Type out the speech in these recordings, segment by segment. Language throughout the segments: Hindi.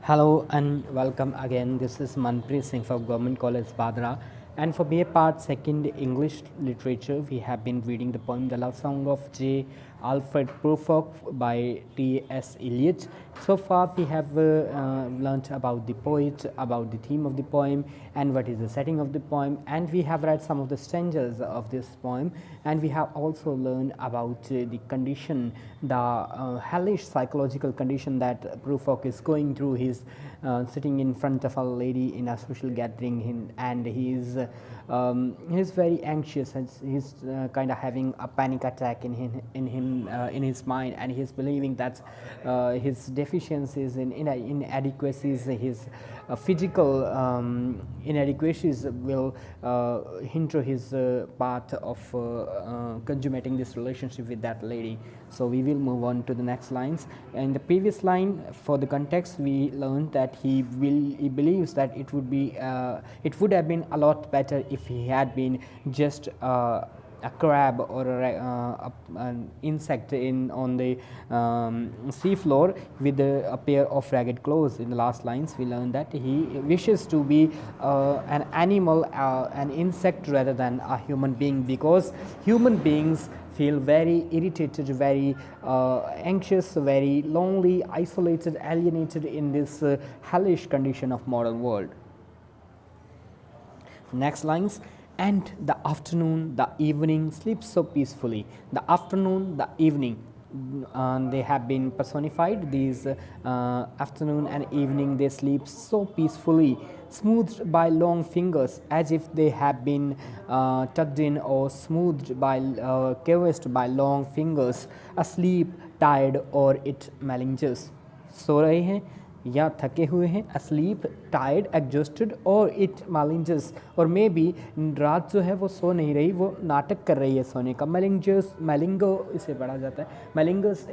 Hello and welcome again. This is Manpreet Singh from Government College Badra. And for BA Part 2nd English Literature, we have been reading the poem The Love Song of J. Alfred Prufrock by T.S. Eliot. So far, we have learnt about the poet, about the theme of the poem, and what is the setting of the poem. And we have read some of the stanzas of this poem. And we have also learned about the condition, the hellish psychological condition that Prufrock is going through. He's sitting in front of a lady in a social gathering, and he's very anxious. He's kind of having a panic attack in his mind, and he's believing that his deficiencies in inadequacies, his physical inadequacies will hinder his path of consummating this relationship with that lady. So we will move on to the next lines. In the previous line, for the context, we learned that he believes that it would have been a lot better if he had been just a crab or an insect on the sea floor with a pair of ragged clothes. In the last lines, we learned that he wishes to be an animal, an insect rather than a human being, because human beings feel very irritated, very anxious, very lonely, isolated, alienated in this hellish condition of modern world. Next lines. And the afternoon, the evening sleeps so peacefully. The afternoon, the evening, they have been personified. These afternoon and evening, they sleep so peacefully, smoothed by long fingers, as if they have been tucked in or smoothed by caressed by long fingers, asleep, tired, or it malinges. सो रहे हैं या थके हुए हैं, asleep, tired, exhausted, और it malinges, और मे बी रात जो है वो सो नहीं रही, वो नाटक कर रही है सोने का. malinges, malingo इसे पढ़ा जाता है. malinges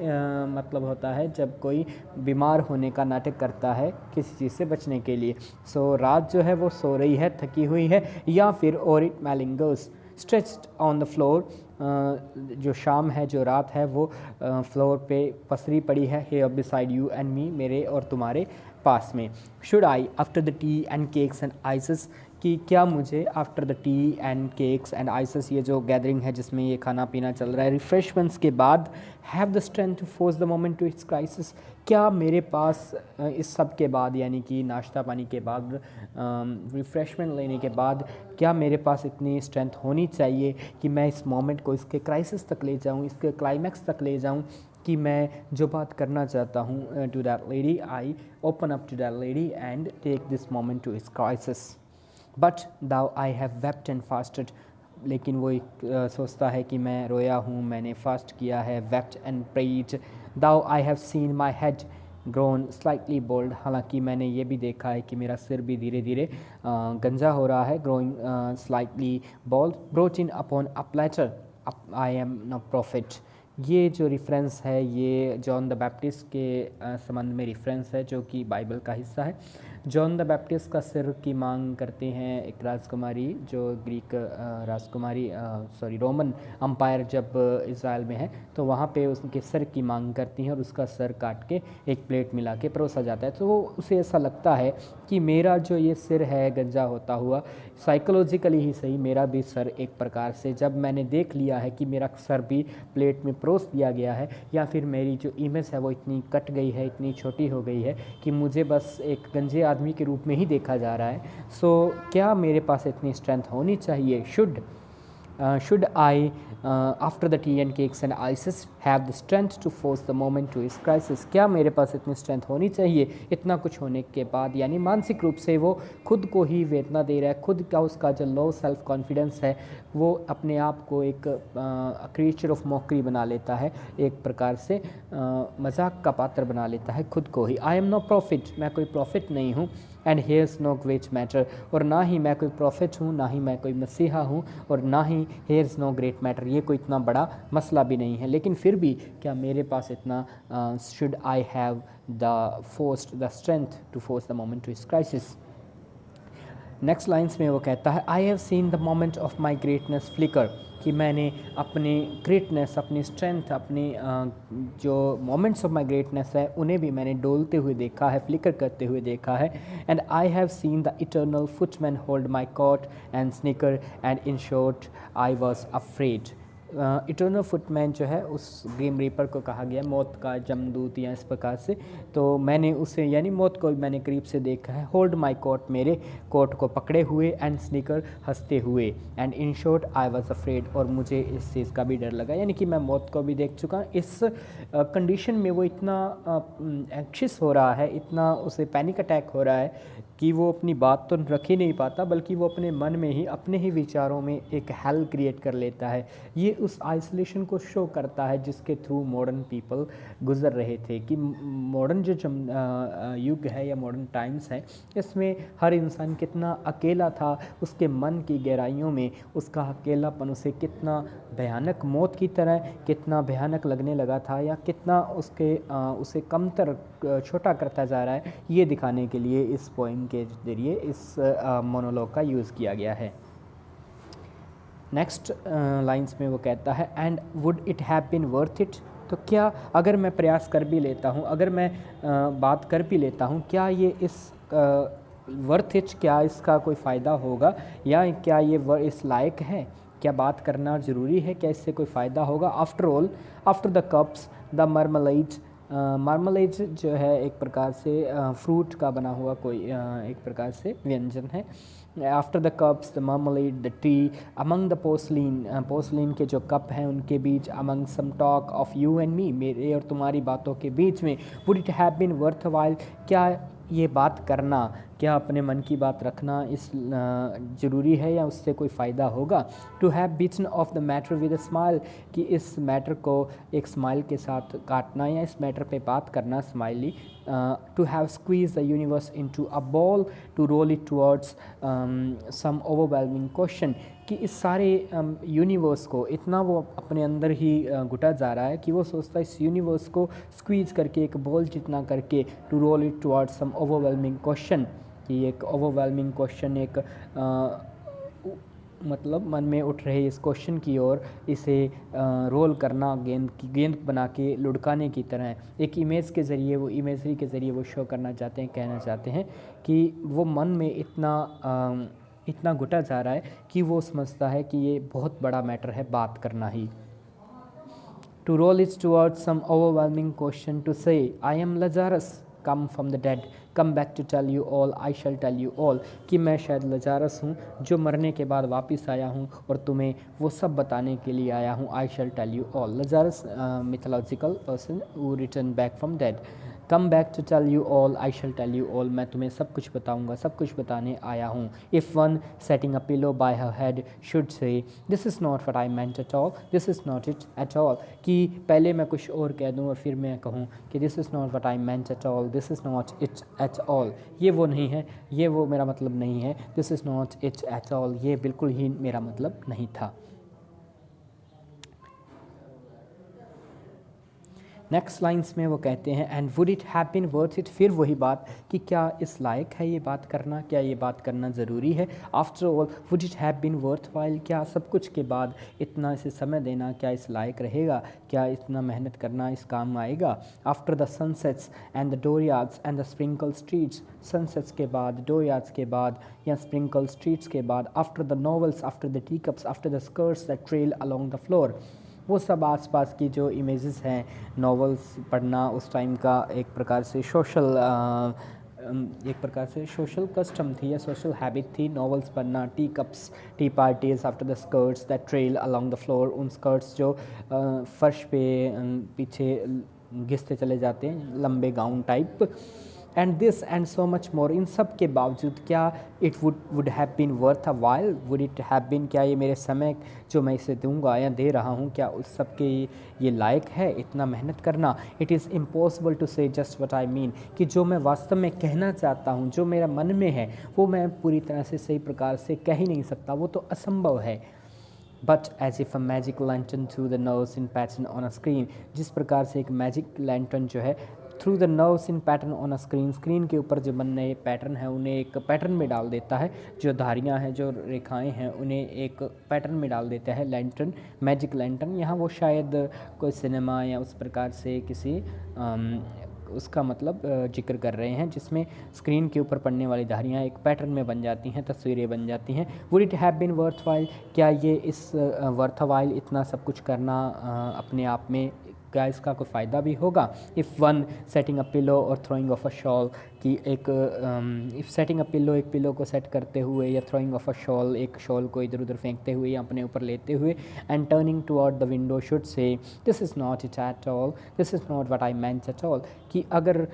मतलब होता है जब कोई बीमार होने का नाटक करता है किसी चीज़ से बचने के लिए. सो रात जो है वो सो रही है, थकी हुई है, या फिर और it malingers. Stretched on the floor, जो शाम है, जो रात है, वो फ्लोर पे पसरी पड़ी है. Here beside you and me, मेरे और तुम्हारे पास में. Should I after the tea and cakes and ices, कि क्या मुझे after the tea and cakes and ices, ये जो गैदरिंग है जिसमें ये खाना पीना चल रहा है, रिफ्रेशमेंट्स के बाद, have the strength to force the moment to its crisis, क्या मेरे पास इस सब के बाद, यानी कि नाश्ता पानी के बाद, रिफ़्रेशमेंट लेने के बाद, क्या मेरे पास इतनी स्ट्रेंथ होनी चाहिए कि मैं इस मोमेंट को इसके क्राइसिस तक ले जाऊँ, इसके क्लाइमैक्स तक ले जाऊँ, कि मैं जो बात करना चाहता हूँ to that lady, I open up to that lady and take this moment to its crisis. But though I have wept and fasted, लेकिन वो सोचता है कि मैं रोया हूँ, मैंने फास्ट किया है. Wept and prayed, though I have seen my head grown slightly bald, हालांकि मैंने ये भी देखा है कि मेरा सिर भी धीरे धीरे गंजा हो रहा है. Growing slightly bald, brought in upon a platter, I am no prophet. ये जो रेफरेंस है ये जॉन द बैप्टिस्ट के संबंध में रेफरेंस है, जो कि बाइबल का हिस्सा है. जॉन द बैप्टिस्ट का सिर की मांग करते हैं एक राजकुमारी, जो ग्रीक राजकुमारी रोमन अम्पायर जब इज़राइल में है, तो वहाँ पे उसके सिर की मांग करती हैं और उसका सर काट के एक प्लेट मिला के परोसा जाता है. तो वो उसे ऐसा लगता है कि मेरा जो ये सिर है गंजा होता हुआ, साइकोलॉजिकली ही सही, मेरा भी सर एक प्रकार से, जब मैंने देख लिया है कि मेरा सर भी प्लेट में परोस दिया गया है, या फिर मेरी जो इमेज है वो इतनी कट गई है, इतनी छोटी हो गई है कि मुझे बस एक गंजे आदमी के रूप में ही देखा जा रहा है. सो क्या मेरे पास इतनी स्ट्रेंथ होनी चाहिए? Should I after the tea and cakes and ices have the strength to force the moment to its crisis, क्या मेरे पास इतनी स्ट्रेंथ होनी चाहिए इतना कुछ होने के बाद, यानी मानसिक रूप से वो खुद को ही वेदना दे रहा है, खुद का उसका जो लो सेल्फ कॉन्फिडेंस है वो अपने आप को एक क्रिएचर ऑफ मॉकरी बना लेता है, एक प्रकार से मजाक का पात्र बना लेता है खुद को ही. आई एम नो प्रॉफिट, मैं कोई प्रॉफिट नहीं हूँ. And here's no great matter, और ना ही मैं कोई प्रॉफिट हूँ, ना ही मैं कोई मसीहा हूँ, और ना ही हेयर्स नो ग्रेट मैटर, ये कोई इतना बड़ा मसला भी नहीं है. लेकिन फिर भी क्या मेरे पास इतना, should I have the strength to force the moment to its crisis. Next lines में वो कहता है I have seen the moment of my greatness flicker, कि मैंने अपने ग्रेटनेस, अपनी स्ट्रेंथ, अपनी जो मोमेंट्स ऑफ माई ग्रेटनेस है उन्हें भी मैंने डोलते हुए देखा है, फ्लिकर करते हुए देखा है। And I have seen the eternal footman hold my coat and snicker and in short I was afraid. Eternal footman जो है उस ग्रीम रीपर को कहा गया मौत का जमदूत या इस प्रकार से, तो मैंने उसे यानी मौत को मैंने करीब से देखा है। होल्ड माई कोट, मेरे कोट को पकड़े हुए, एंड स्निकर, हंसते हुए, and in short I was afraid, और मुझे इस चीज़ का भी डर लगा, यानी कि मैं मौत को भी देख चुका। इस कंडीशन में वो इतना एंक्शियस हो रहा है, इतना उसे पैनिक अटैक हो रहा है कि वो अपनी बात तो रख ही नहीं पाता, बल्कि वो अपने मन में ही, अपने ही विचारों में एक हेल क्रिएट कर लेता है। ये उस आइसोलेशन को शो करता है जिसके थ्रू मॉडर्न पीपल गुज़र रहे थे, कि मॉडर्न जो युग है या मॉडर्न टाइम्स है, इसमें हर इंसान कितना अकेला था, उसके मन की गहराइयों में उसका अकेलापन उसे कितना भयानक, मौत की तरह कितना भयानक लगने लगा था, या कितना उसे कमतर, छोटा करता जा रहा है, ये दिखाने के लिए इस पोइम के ज़रिए इस मोनोलॉग का यूज़ किया गया है। नेक्स्ट लाइंस में वो कहता है and would it have been worth it, तो क्या अगर मैं प्रयास कर भी लेता हूँ, अगर मैं बात कर भी लेता हूँ, क्या ये इस वर्थ इट, क्या इसका कोई फ़ायदा होगा, या क्या ये इस लायक है, क्या बात करना ज़रूरी है, क्या इससे कोई फ़ायदा होगा। After all, after the cups the marmalade, marmalade जो है एक प्रकार से फ्रूट का बना हुआ कोई एक प्रकार से व्यंजन है। After the cups the marmalade the tea among the porcelain, porcelain के जो कप हैं उनके बीच, among some talk of you and me, मेरे और तुम्हारी बातों के बीच में, would it have been worth while, क्या ये बात करना, क्या अपने मन की बात रखना इस ज़रूरी है, या उससे कोई फ़ायदा होगा। To have bitten off the matter with a smile, कि इस मैटर को एक स्माइल के साथ काटना, या इस मैटर पे बात करना smiley. To have squeezed the universe into a ball to roll it towards some overwhelming question, कि इस सारे यूनिवर्स को इतना वो अपने अंदर ही घुटा जा रहा है कि वो सोचता है इस यूनिवर्स को स्क्वीज करके, एक बॉल जितना करके, to roll it towards some overwhelming question, कि एक ओवरवेलमिंग क्वेश्चन, एक मतलब मन में उठ रहे इस क्वेश्चन की ओर इसे रोल करना, गेंद बना के लुढ़काने की तरह, एक इमेज के ज़रिए, वो इमेजरी के ज़रिए वो शो करना चाहते हैं, कहना चाहते हैं कि वो मन में इतना घुटा जा रहा है कि वो समझता है कि ये बहुत बड़ा मैटर है बात करना ही। To roll it towards some overwhelming question, to say I am Lazarus come from the dead, come back to tell you all, I shall tell you all, कि मैं शायद लजारस हूँ जो मरने के बाद वापस आया हूँ और तुम्हें वो सब बताने के लिए आया हूँ। I shall tell you all, Lazarus mythological person who return back from dead, come back to tell you all, I shall tell you all, मैं तुम्हें सब कुछ बताऊँगा, सब कुछ बताने आया हूँ। If one setting a pillow bye her head should say this is not what I meant at all, this is not it at all, कि पहले मैं कुछ और कह दूँ और फिर मैं कहूँ कि this is not what I meant at all, this is not it at all, ये वो नहीं है, ये वो मेरा मतलब नहीं है, this is not it at all, ये बिल्कुल ही मेरा मतलब नहीं था। नेक्स्ट लाइन्स में वो कहते हैं and would it have been worth it, फिर वही बात कि क्या इस लायक है ये बात करना, क्या ये बात करना ज़रूरी है। After all would it have been worth while, क्या सब कुछ के बाद इतना इसे समय देना क्या इस लायक रहेगा, क्या इतना मेहनत करना इस काम आएगा। After the sunsets and the dooryards and the sprinkle streets, sunsets के बाद, डोरयार्ड्स के बाद या स्प्रिंकल स्ट्रीट्स के बाद, after the novels, after the T cups, after the skirts that trail along the floor, वो सब आसपास की जो इमेजेस हैं, नॉवेल्स पढ़ना उस टाइम का एक प्रकार से सोशल कस्टम थी या सोशल हैबिट थी, नॉवेल्स पढ़ना, tea cups, tea parties, after the skirts that trail along the floor, उन स्कर्ट्स जो फर्श पे पीछे घिसते चले जाते हैं, लंबे gown type. And this and so much more, इन सब के बावजूद क्या it would have been worth a while, would it have been, क्या ये मेरे समय जो मैं इसे दूंगा या दे रहा हूँ, क्या उस सब के ये लायक है इतना मेहनत करना। इट इज़ इम्पॉसिबल टू से जस्ट व्हाट आई मीन, कि जो मैं वास्तव में कहना चाहता हूँ, जो मेरा मन में है, वो मैं पूरी तरह से सही प्रकार से कह ही नहीं सकता, वो तो असंभव है। But as if a magic lantern threw the nerves in pattern on a screen, जिस प्रकार से एक मैजिक लैंटर्न जो है threw the nerves in pattern on a screen, screen के ऊपर जो बनने पैटर्न है उन्हें एक पैटर्न में डाल देता है, जो धारियाँ हैं जो रेखाएं हैं उन्हें एक पैटर्न में डाल देता है। लैंटर्न, मैजिक लैंटर्न, यहाँ वो शायद कोई सिनेमा या उस प्रकार से किसी उसका मतलब जिक्र कर रहे हैं, जिसमें स्क्रीन के ऊपर पड़ने वाली धारियाँ एक पैटर्न में बन जाती हैं, तस्वीरें बन जाती हैं। Would it have been worth while, क्या ये इस वर्थ वाइल इतना सब कुछ करना अपने आप में क्या इसका कोई फ़ायदा भी होगा। If one setting a pillow और थ्रोइंग ऑफ अ शॉल, कि एक इफ़ सेटिंग अ पिलो, एक पिलो को सेट करते हुए, या थ्रोइंग ऑफ अ शॉल, एक शॉल को इधर उधर फेंकते हुए या अपने ऊपर लेते हुए, and turning toward the window should say this is not it at all, this is not what I meant at all, कि अगर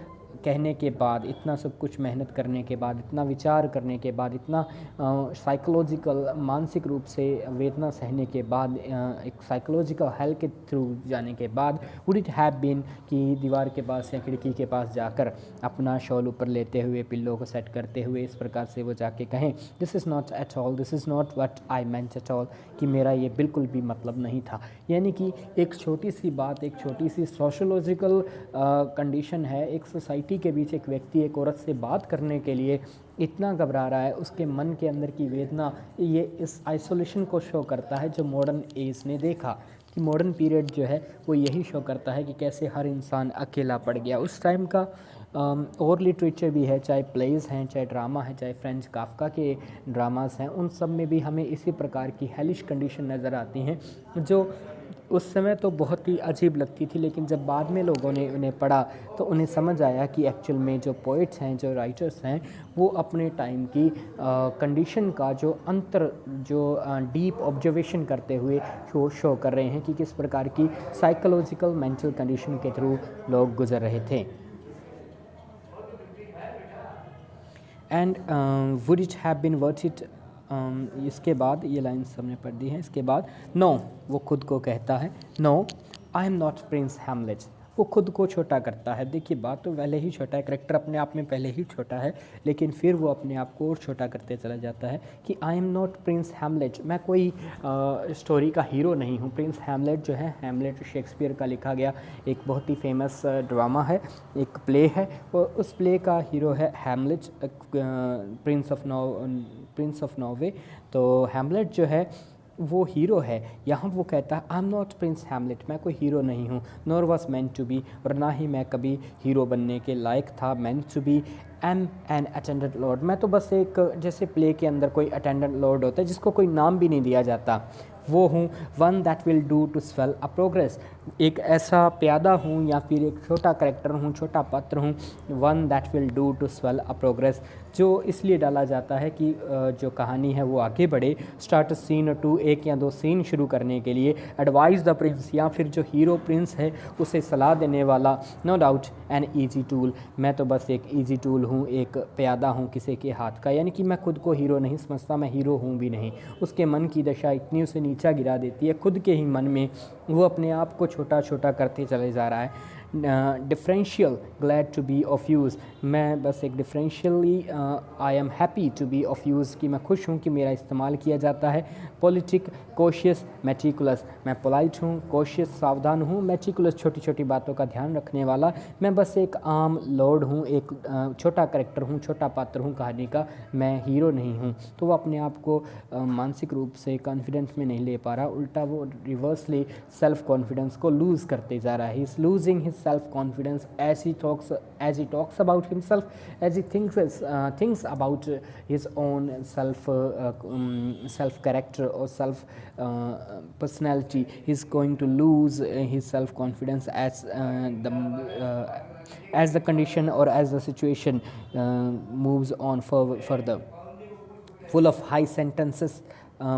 कहने के बाद, इतना सब कुछ मेहनत करने के बाद, इतना विचार करने के बाद, इतना साइकोलॉजिकल मानसिक रूप से वेदना सहने के बाद, एक साइकोलॉजिकल हेल के थ्रू जाने के बाद, वुड इट हैव बीन, कि दीवार के पास या खिड़की के पास जाकर अपना शॉल ऊपर लेते हुए, पिल्लो को सेट करते हुए इस प्रकार से वो जाके कहें this is not at all, this is not what I meant at all, कि मेरा ये बिल्कुल भी मतलब नहीं था। यानी कि एक छोटी सी बात, एक छोटी सी सोशोलॉजिकल कंडीशन है, एक सोसाइटी के बीच एक व्यक्ति एक औरत से बात करने के लिए इतना घबरा रहा है, उसके मन के अंदर की वेदना, ये इस आइसोलेशन को शो करता है जो मॉडर्न एज ने देखा, कि मॉडर्न पीरियड जो है वो यही शो करता है कि कैसे हर इंसान अकेला पड़ गया। उस टाइम का और लिटरेचर भी है, चाहे प्लेज़ हैं, चाहे ड्रामा है, चाहे फ्रेंच काफ्का के ड्रामास हैं, उन सब में भी हमें इसी प्रकार की हेलिश कंडीशन नज़र आती हैं, जो उस समय तो बहुत ही अजीब लगती थी, लेकिन जब बाद में लोगों ने उन्हें पढ़ा तो उन्हें समझ आया कि एक्चुअल में जो पोइट्स हैं, जो राइटर्स हैं, वो अपने टाइम की कंडीशन का जो अंतर, जो डीप ऑब्जर्वेशन करते हुए शो कर रहे हैं कि किस प्रकार की साइकोलॉजिकल मेंटल कंडीशन के थ्रू लोग गुजर रहे थे। And would it have been worth it, इसके बाद ये लाइन्स हमने पढ़ दी हैं। इसके बाद नो, वो खुद को कहता है, no I am not Prince Hamlet, वो खुद को छोटा करता है। देखिए बात तो पहले ही छोटा है, करेक्टर अपने आप में पहले ही छोटा है, लेकिन फिर वो अपने आप को और छोटा करते चला जाता है कि आई एम नॉट प्रिंस हैमलेट, मैं कोई स्टोरी का हीरो नहीं हूँ। प्रिंस हैमलेट जो है, हैमलेट शेक्सपियर का लिखा गया एक बहुत ही फेमस ड्रामा है, एक प्ले है, और उस प्ले का हीरो है हैमलेट, प्रिंस ऑफ नॉर्वे। तो हैमलेट जो है वो हीरो है। यहाँ वो कहता है I am not Prince Hamlet, मैं कोई हीरो नहीं हूँ, nor was meant to be, और ना ही मैं कभी हीरो बनने के लायक था। Meant to be am an attendant lord, मैं तो बस एक, जैसे प्ले के अंदर कोई अटेंडेंट लॉर्ड होता है जिसको कोई नाम भी नहीं दिया जाता, वो हूँ। One that will do to swell a progress, एक ऐसा प्यादा हूँ या फिर एक छोटा करेक्टर हूँ, छोटा पात्र हूँ। One that will do to swell a progress, जो इसलिए डाला जाता है कि जो कहानी है वो आगे बढ़े। स्टार्ट सीन 2, एक या दो सीन शुरू करने के लिए। एडवाइस द प्रिंस, या फिर जो हीरो प्रिंस है उसे सलाह देने वाला। No doubt an easy tool, मैं तो बस एक ईजी टूल हूँ, एक प्यादा हूँ किसी के हाथ का। यानी कि मैं खुद को हीरो नहीं समझता, मैं हीरो हूँ भी नहीं। उसके मन की दशा इतनी उसे नीचा गिरा देती है, खुद के ही मन में वो अपने आप को छोटा छोटा करते चले जा रहा है। Differential, glad to be of use, मैं बस एक differentially I am happy to be of use, कि मैं खुश हूँ कि मेरा इस्तेमाल किया जाता है। पॉलिटिक, कोशियस, मेटिकुलस, मैं पोलाइट हूँ, कोशियस सावधान हूँ, मेटिकुलस छोटी छोटी बातों का ध्यान रखने वाला। मैं बस एक आम लॉर्ड हूँ, एक छोटा करेक्टर हूँ, छोटा पात्र हूँ कहानी का, मैं हीरो नहीं हूँ। तो वो अपने आप को मानसिक रूप से कॉन्फिडेंस में नहीं ले पा रहा, उल्टा वो रिवर्सली सेल्फ कॉन्फिडेंस को लूज़ करते जा रहा है। He is losing his self confidence as he talks about himself, as he thinks about his own self character और self personality. He's going to lose his self confidence as the condition or as the situation moves on further. Full of high sentences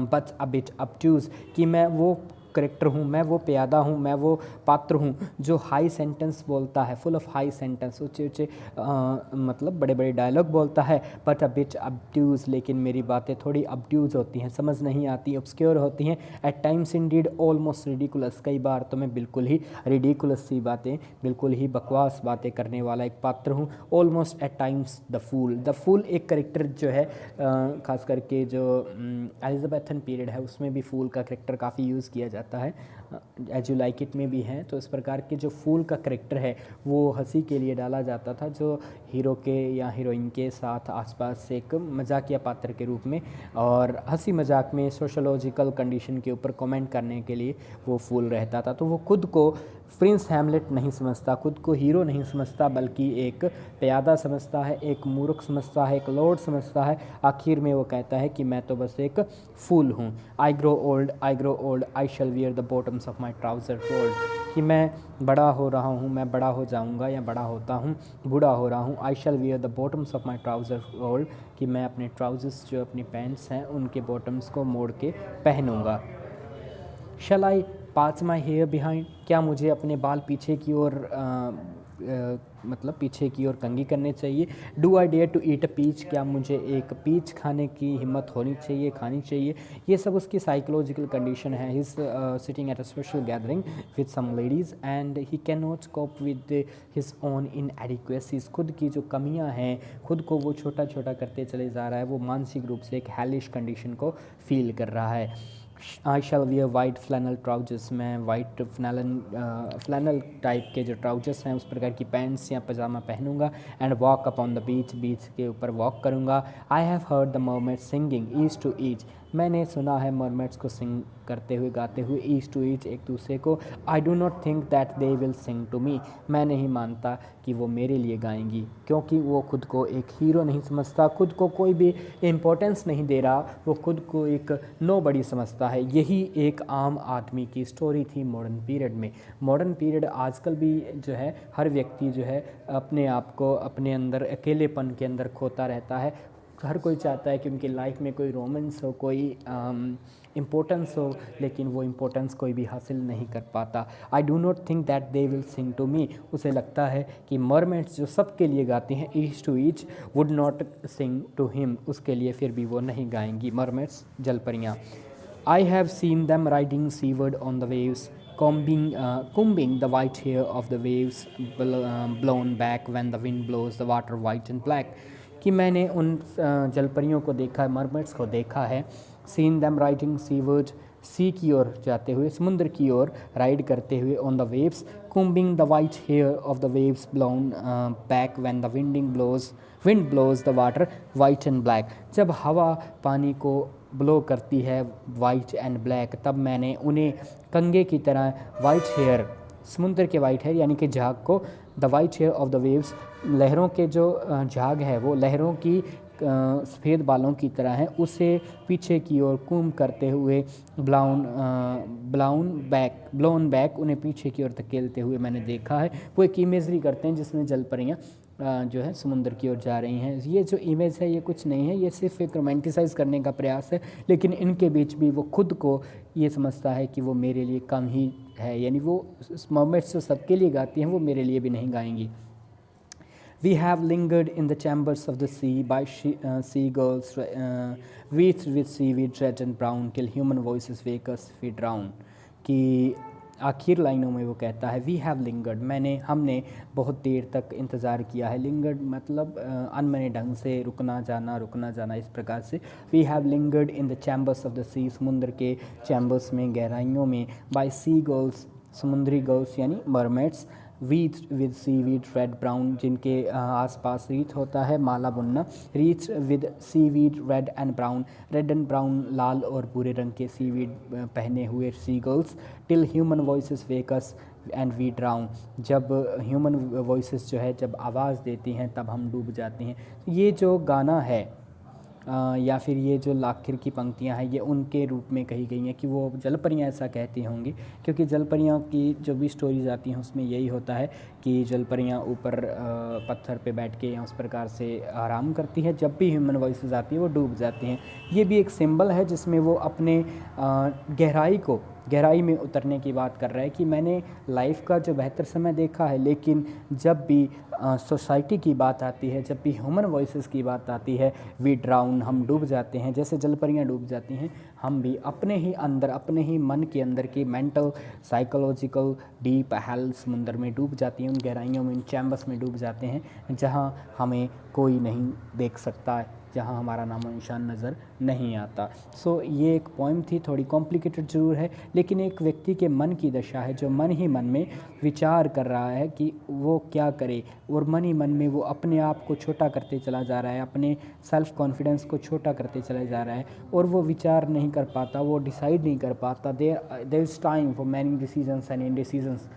but a bit obtuse, कि मैं वो करेक्टर हूँ, मैं वो प्यादा हूँ, मैं वो पात्र हूँ जो हाई सेंटेंस बोलता है। फुल ऑफ हाई सेंटेंस, ऊँचे ऊँचे मतलब बड़े बड़े डायलॉग बोलता है। बट अ बिट obtuse, लेकिन मेरी बातें थोड़ी obtuse होती हैं, समझ नहीं आती, ऑब्सक्योर होती हैं। At times indeed almost ridiculous, कई बार तो मैं बिल्कुल ही रिडिकुलस सी बातें, बिल्कुल ही बकवास बातें करने वाला एक पात्र हूँ। Almost at times the fool एक करेक्टर जो है, खास करके जो एलिजाबेथन पीरियड है उसमें भी फूल का करेक्टर काफ़ी यूज़ किया जाता है। एज यू लाइक इट में भी हैं। तो इस प्रकार के जो फूल का करेक्टर है वो हंसी के लिए डाला जाता था, जो हीरो के या हीरोइन के साथ आसपास एक मजाकिया पात्र के रूप में और हंसी मजाक में सोशोलॉजिकल कंडीशन के ऊपर कमेंट करने के लिए वो फूल रहता था। तो वो खुद को प्रिंस हैमलेट नहीं समझता, खुद को हीरो नहीं समझता, बल्कि एक प्यादा समझता है, एक मूर्ख समझता है, एक लॉर्ड समझता है। आखिर में वो कहता है कि मैं तो बस एक फूल हूँ। I grow old, I shall wear the bottoms of my trouser rolled, कि मैं बड़ा हो रहा हूँ, मैं बड़ा हो जाऊँगा या बड़ा होता हूँ, बूढ़ा हो रहा हूँ। I shall wear the bottoms of my trouser rolled, कि मैं अपने ट्राउज़र्स जो अपनी पैंट्स हैं उनके बॉटम्स को मोड़ के पहनूँगा। शैल आई पास माई हेयर बिहाइंड, क्या मुझे अपने बाल पीछे की ओर मतलब पीछे की ओर कंघी करने चाहिए। Do I dare to eat a peach, क्या मुझे एक पीच खाने की हिम्मत होनी चाहिए, खानी चाहिए। ये सब उसकी साइकोलॉजिकल कंडीशन है। He is sitting at a social gathering with some ladies and he can not cope with his own inadequacies, खुद की जो कमियां हैं, खुद को वो छोटा छोटा करते चले जा रहा है। वो मानसिक रूप से एक हेलिश कंडीशन को फील कर रहा है। I shall wear white flannel trousers, मैं वाइट फ्लैनल टाइप के जो ट्राउजर्स हैं उस प्रकार की पैंट्स या पजामा पहनूंगा। And walk upon the beach, beach के ऊपर वॉक करूंगा। I have heard the mermaids singing each to each, मैंने सुना है मरमेड्स को सिंग करते हुए, गाते हुए, ईच टू ईच, एक दूसरे को। I do not think that they will sing to me, मैं नहीं मानता कि वो मेरे लिए गाएंगी, क्योंकि वो खुद को एक हीरो नहीं समझता, खुद को कोई भी इम्पोर्टेंस नहीं दे रहा, वो खुद को एक नो बड़ी समझता है। यही एक आम आदमी की स्टोरी थी मॉडर्न पीरियड में। मॉडर्न पीरियड आजकल भी जो है हर व्यक्ति जो है अपने आप को अपने अंदर अकेलेपन के अंदर खोता रहता है। हर कोई चाहता है कि उनकी लाइफ में कोई रोमांस हो, कोई इम्पोर्टेंस हो, लेकिन वो इम्पोर्टेंस कोई भी हासिल नहीं कर पाता। I do not think that they will sing to me, उसे लगता है कि मरमेड्स जो सबके लिए गाती हैं each to each would not sing to him, उसके लिए फिर भी वो नहीं गाएंगी, मरमेड्स जलपरियाँ। I have seen them riding seaward on the waves, combing the white hair of the waves blown back when the wind blows the water white and black, कि मैंने उन जलपरियों को देखा है, मरमर्स को देखा है। सीन दैम राइडिंग सीवर्ड, सी की ओर जाते हुए, समुद्र की ओर राइड करते हुए, on the waves combing the white hair of the waves blown back when the wind blows the water white and black, जब हवा पानी को ब्लो करती है वाइट एंड ब्लैक, तब मैंने उन्हें कंगे की तरह वाइट हेयर, समुद्र के वाइट हेयर यानी कि झाग को, the white hair of the waves, लहरों के जो झाग है वो लहरों की सफ़ेद बालों की तरह है, उसे पीछे की ओर कूम करते हुए ब्लोन बैक, उन्हें पीछे की ओर धकेलते हुए मैंने देखा है। वो एक इमेजरी करते हैं जिसमें जलपरियाँ जो है समुद्र की ओर जा रही हैं। ये जो इमेज है ये कुछ नहीं है, ये सिर्फ एक रोमांटिसाइज करने का प्रयास है, लेकिन इनके बीच भी वो खुद को ये समझता है कि वो मेरे लिए कम ही है, यानी वो मरमेड्स जो सबके लिए गाती हैं वो मेरे लिए भी नहीं गाएंगी। We have lingered in the chambers of the sea by seagulls wreathed with seaweed red and brown till human voices wake us we drown, कि आखिर लाइनों में वो कहता है वी हैव लिंगर्ड, हमने बहुत देर तक इंतज़ार किया है। लिंगर्ड मतलब अनमने ढंग से रुकना जाना इस प्रकार से। We have lingered in the chambers of the sea, समुद्र के चैम्बर्स में, गहराइयों में, बाय सी गर्ल्स, समुद्री गर्ल्स यानी mermaids, wreath with seaweed red brown, जिनके आसपास रीथ होता है माला बुनना, wreath with seaweed red and brown, red and brown लाल और भूरे रंग के सीवीड पहने हुए sea girls, till human voices wake us and we drown, जब ह्यूमन वॉइसेस जो है जब आवाज़ देती हैं तब हम डूब जाते हैं। ये जो गाना है या फिर ये जो आखिर की पंक्तियाँ हैं ये उनके रूप में कही गई हैं कि वो जलपरियाँ ऐसा कहती होंगी, क्योंकि जलपरियों की जो भी स्टोरीज आती हैं उसमें यही होता है कि जलपरियाँ ऊपर पत्थर पे बैठ के या उस प्रकार से आराम करती है, जब भी ह्यूमन वॉइसेस आती है वो डूब जाती हैं। ये भी एक सिंबल है जिसमें वो अपने गहराई में उतरने की बात कर रहा है कि मैंने लाइफ का जो बेहतर समय देखा है, लेकिन जब भी सोसाइटी की बात आती है, जब भी ह्यूमन वॉइसेस की बात आती है, वी ड्राउन, हम डूब जाते हैं। जैसे जलपरियाँ डूब जाती हैं, हम भी अपने ही अंदर, अपने ही मन के अंदर की मेंटल साइकोलॉजिकल डीप हेल समुंदर में डूब जाती हैं, उन गहराइयों में, उन चैम्बर्स में डूब जाते हैं जहाँ हमें कोई नहीं देख सकता है, जहाँ हमारा नामो निशान नज़र नहीं आता। सो ये एक पोइम थी, थोड़ी कॉम्प्लिकेटेड ज़रूर है, लेकिन एक व्यक्ति के मन की दशा है जो मन ही मन में विचार कर रहा है कि वो क्या करे, और मन ही मन में वो अपने आप को छोटा करते चला जा रहा है, अपने सेल्फ कॉन्फिडेंस को छोटा करते चला जा रहा है, और वो विचार नहीं कर पाता, वो डिसाइड नहीं कर पाता। There is time for many decisions and indecisions.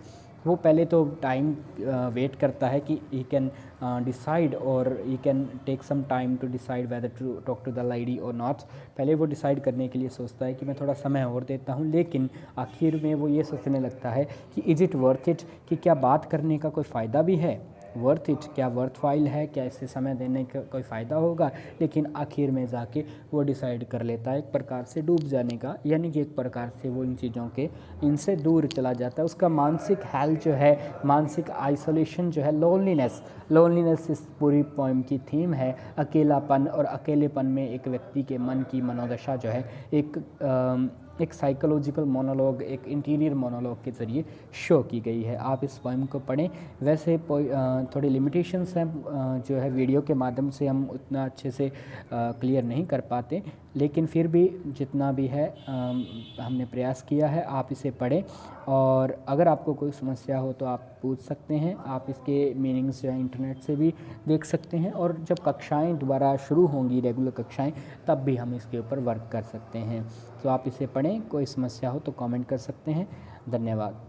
वो पहले तो टाइम वेट करता है कि ही कैन डिसाइड, और he can take some time to decide whether to talk to the lady और नॉट। पहले वो डिसाइड करने के लिए सोचता है कि मैं थोड़ा समय और देता हूँ, लेकिन आखिर में वो ये सोचने लगता है कि इज़ इट वर्थ इट, कि क्या बात करने का कोई फ़ायदा भी है, वर्थ इट, क्या वर्थ वाइल है, क्या इससे समय देने का कोई फ़ायदा होगा। लेकिन आखिर में जाके वो डिसाइड कर लेता है एक प्रकार से डूब जाने का, यानी कि एक प्रकार से वो इन चीज़ों के इनसे दूर चला जाता है। उसका मानसिक हेल्थ जो है, मानसिक आइसोलेशन जो है, लोनलीनेस इस पूरी पोइम की थीम है। अकेलापन, और अकेलेपन में एक व्यक्ति के मन की मनोदशा जो है एक साइकोलॉजिकल मोनोलॉग, एक इंटीरियर मोनोलॉग के ज़रिए शो की गई है। आप इस पोइम को पढ़ें। वैसे थोड़ी लिमिटेशंस हैं, जो है वीडियो के माध्यम से हम उतना अच्छे से क्लियर नहीं कर पाते, लेकिन फिर भी जितना भी है हमने प्रयास किया है। आप इसे पढ़ें, और अगर आपको कोई समस्या हो तो आप पूछ सकते हैं। आप इसके मीनिंग्स जो है इंटरनेट से भी देख सकते हैं, और जब कक्षाएं दोबारा शुरू होंगी, रेगुलर कक्षाएं, तब भी हम इसके ऊपर वर्क कर सकते हैं। तो आप इसे पढ़ें, कोई समस्या हो तो कमेंट कर सकते हैं। धन्यवाद।